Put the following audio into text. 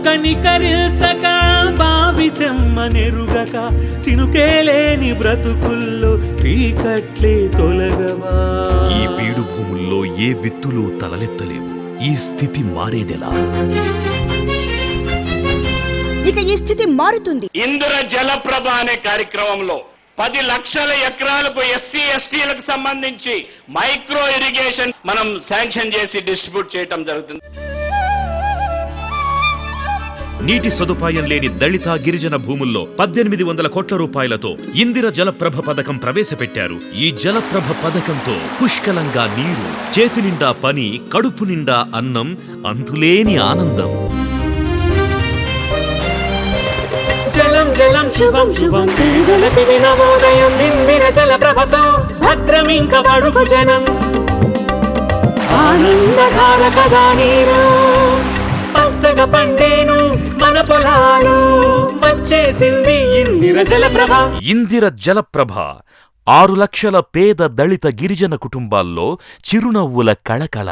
కనికరించక భావిసెమ్మనెరుగక సినుకేలేని బ్రతుకుల్లో సీకట్లే తొలగవా. ఈ బీడు భూముల్లో ఏ విత్తులు తలలెత్తలేవు. ఈ స్థితి మారేదెలా? ఇక ఈ స్థితి మారుతుంది. ఇంద్ర జలప్రభ అనే కార్యక్రమంలో 10 లక్షల ఎకరాలకు ఎస్సీ ఎస్టీలకు సంబంధించి మైక్రో ఇరిగేషన్ మనం శాంక్షన్ చేసి డిస్ట్రిబ్యూట్ చేయడం జరుగుతుంది. నీటి సదుపాయం లేని దళిత గిరిజన భూముల్లో 1800 కోట్ల రూపాయలతో ఇందిర జలప్రభ పథకం ప్రవేశపెట్టారు. ఈ జలప్రభ పథకంతో పుష్కలంగా నీరు, చేతి నిండా పని, కడుపు నిండా అన్నం, అంతులేని ఆనందం. జలం జలం శుభం శుభం పేదలకి నవోదయం ఇందిర జలప్రభతో భద్రమింక బడుగు జనం. ఆనందధార కదా నీరు, పచ్చగా పండేను మన పొలాలు, వచ్చేసింది ఇందిర జలప్రభ. ఇందిర జలప్రభ 6 లక్షల పేద దళిత గిరిజన కుటుంబాల్లో చిరునవ్వుల కళకళ.